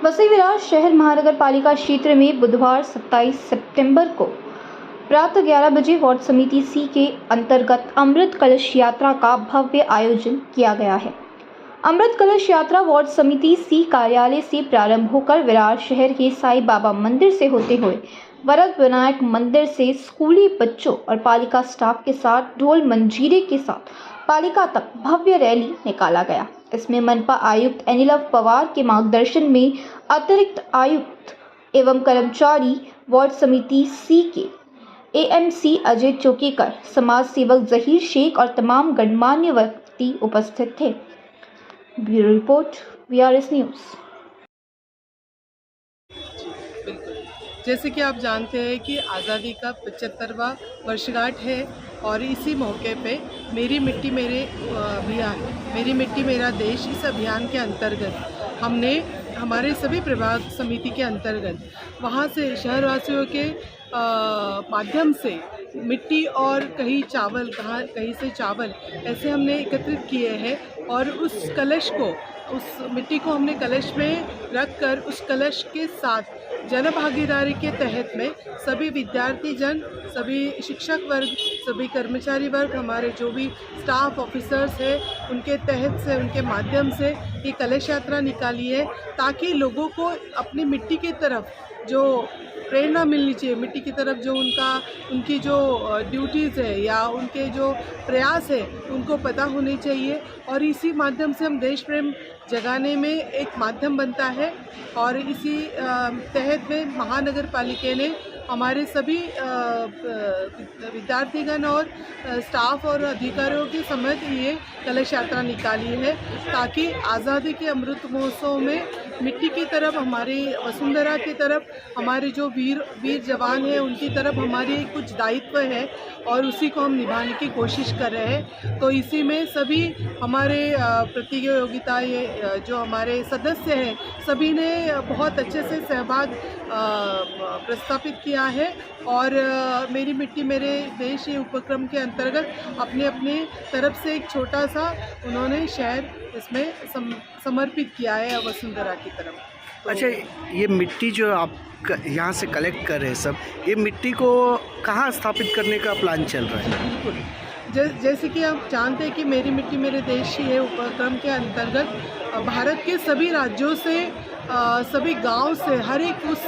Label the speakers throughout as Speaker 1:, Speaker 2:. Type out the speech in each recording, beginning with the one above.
Speaker 1: वसई विरार शहर महानगर पालिका क्षेत्र में बुधवार 27 सितंबर को प्रातः 11 बजे वार्ड समिति सी के अंतर्गत अमृत कलश यात्रा का भव्य आयोजन किया गया है। अमृत कलश यात्रा वार्ड समिति सी कार्यालय से प्रारंभ होकर विरार शहर के साईं बाबा मंदिर से होते हुए वरद विनायक मंदिर से स्कूली बच्चों और पालिका स्टाफ के साथ ढोल मंजीरे के साथ पालिका तक भव्य रैली निकाला गया। इसमें मनपा आयुक्त अनिलव पवार के मार्गदर्शन में अतिरिक्त आयुक्त एवं कर्मचारी वार्ड समिति सी के एएमसी अजय चौकीकर, समाज सेवक जहीर शेख और तमाम गणमान्य व्यक्ति उपस्थित थे। Bureau report VRS news.
Speaker 2: जैसे कि आप जानते हैं कि आज़ादी का 75वां वर्षगांठ है और इसी मौके पे मेरी मिट्टी मेरे अभियान, मेरी मिट्टी मेरा देश, इस अभियान के अंतर्गत हमने हमारे सभी प्रभाग समिति के अंतर्गत वहाँ से शहरवासियों के माध्यम से मिट्टी और कहीं चावल, कहीं से चावल ऐसे हमने एकत्रित किए हैं और उस कलश को, उस मिट्टी को हमने कलश में रख कर उस कलश के साथ जन भागीदारी के तहत में सभी विद्यार्थी जन, सभी शिक्षक वर्ग, सभी कर्मचारी वर्ग, हमारे जो भी स्टाफ ऑफिसर्स हैं, उनके तहत से, उनके माध्यम से ये कलश यात्रा निकाली है ताकि लोगों को अपनी मिट्टी की तरफ जो प्रेरणा मिलनी चाहिए, मिट्टी की तरफ जो उनकी जो ड्यूटीज़ है या उनके जो प्रयास है उनको पता होने चाहिए और इसी माध्यम से हम देश प्रेम जगाने में एक माध्यम बनता है। और इसी तहत में महानगर पालिका ने हमारे सभी विद्यार्थीगण और स्टाफ और अधिकारियों के समेत ये कलश यात्रा निकाली है ताकि आज़ादी के अमृत महोत्सव में मिट्टी की तरफ, हमारी वसुंधरा की तरफ, हमारे जो वीर जवान हैं उनकी तरफ हमारी कुछ दायित्व है और उसी को हम निभाने की कोशिश कर रहे हैं। तो इसी में सभी हमारे प्रतियोगिता ये जो हमारे सदस्य हैं सभी ने बहुत अच्छे से सहभाग प्रस्थापित किया है और मेरी मिट्टी मेरे देश ये उपक्रम के अंतर्गत अपने अपने तरफ से एक छोटा सा उन्होंने शहर इसमें समर्पित किया है वसुंधरा की तरफ। तो
Speaker 3: अच्छा, ये मिट्टी जो आप यहाँ से कलेक्ट कर रहे हैं सब, ये मिट्टी को कहाँ स्थापित करने का प्लान चल रहा है?
Speaker 2: बिल्कुल, जैसे कि आप जानते हैं कि मेरी मिट्टी मेरे देश ये उपक्रम के अंतर्गत भारत के सभी राज्यों से, सभी गांव से, हर एक उस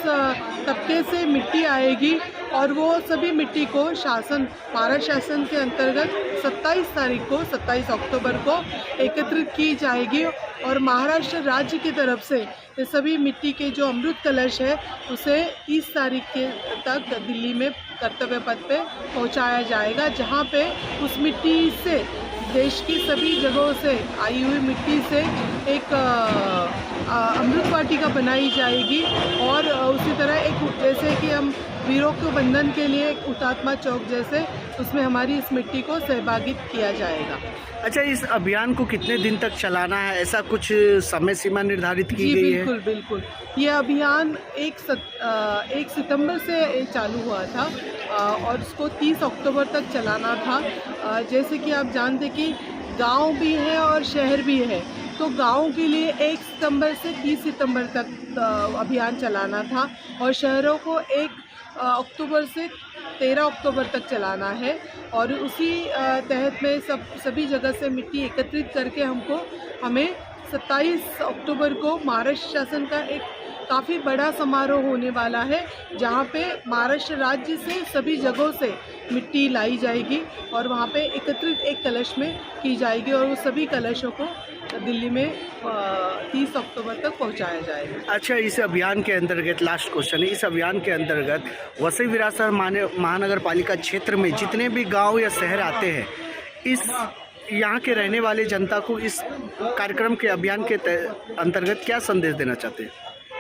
Speaker 2: तबके से मिट्टी आएगी और वो सभी मिट्टी को महाराष्ट्र शासन के अंतर्गत 27 अक्टूबर को एकत्रित की जाएगी और महाराष्ट्र राज्य की तरफ से ये सभी मिट्टी के जो अमृत कलश है उसे 30 तारीख तक दिल्ली में कर्तव्य पथ पे पहुंचाया जाएगा, जहां पे उस मिट्टी से, देश की सभी जगहों से आई हुई मिट्टी से एक अमृत वाटिका बनाई जाएगी और उसी तरह एक, जैसे कि हम वीरों को वंदन के लिए एक हुतात्मा चौक जैसे उसमें हमारी इस मिट्टी को सहभागित किया जाएगा।
Speaker 3: अच्छा, इस अभियान को कितने दिन तक चलाना है, ऐसा कुछ समय सीमा निर्धारित की गई है?
Speaker 2: बिल्कुल बिल्कुल, ये अभियान 1 सितंबर से चालू हुआ था और उसको 30 अक्टूबर तक चलाना था। जैसे कि आप जानते कि गांव भी है और शहर भी है, तो गाँव के लिए 1 सितंबर से 30 सितंबर तक अभियान चलाना था और शहरों को 1 अक्टूबर से 13 अक्टूबर तक चलाना है और उसी तहत में सभी जगह से मिट्टी एकत्रित करके हमें 27 अक्टूबर को महाराष्ट्र शासन का एक काफ़ी बड़ा समारोह होने वाला है, जहाँ पे महाराष्ट्र राज्य से सभी जगहों से मिट्टी लाई जाएगी और वहाँ पे एकत्रित एक कलश में की जाएगी और वो सभी कलशों को दिल्ली में 30 अक्टूबर तक पहुंचाया जाएगा।
Speaker 3: अच्छा, इस अभियान के अंतर्गत लास्ट क्वेश्चन है, इस अभियान के अंतर्गत वसई विरार महानगर पालिका क्षेत्र में जितने भी गांव या शहर आते हैं, इस यहाँ के रहने वाले जनता को इस कार्यक्रम के अभियान के अंतर्गत क्या संदेश देना चाहते हैं?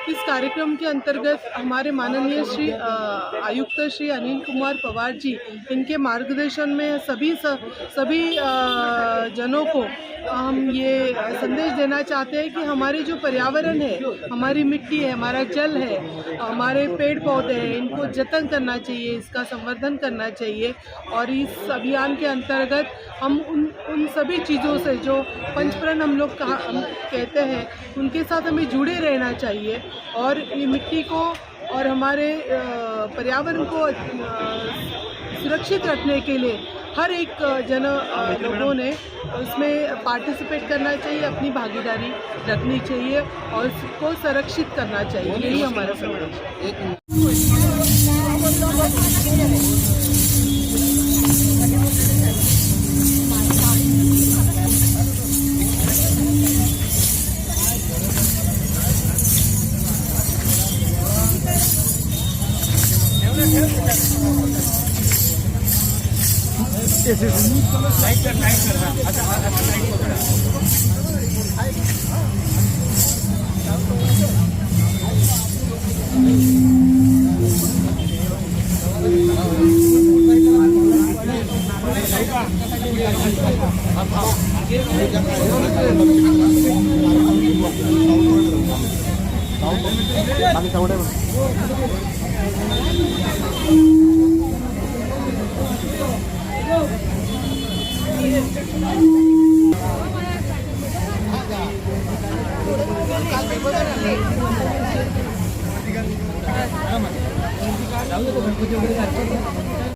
Speaker 2: इस कार्यक्रम के अंतर्गत हमारे माननीय श्री आयुक्त श्री अनिल कुमार पवार जी, इनके मार्गदर्शन में सभी जनों को हम ये संदेश देना चाहते हैं कि हमारी जो पर्यावरण है, हमारी मिट्टी है, हमारा जल है, हमारे पेड़ पौधे हैं, इनको जतन करना चाहिए, इसका संवर्धन करना चाहिए। और इस अभियान के अंतर्गत हम उन सभी चीज़ों से जो पंचप्रण हम कहते हैं, उनके साथ हमें जुड़े रहना चाहिए और ये मिट्टी को और हमारे पर्यावरण को सुरक्षित रखने के लिए हर एक लोगों ने उसमें पार्टिसिपेट करना चाहिए, अपनी भागीदारी रखनी चाहिए और उसको संरक्षित करना चाहिए। यही हमारा संदेश है।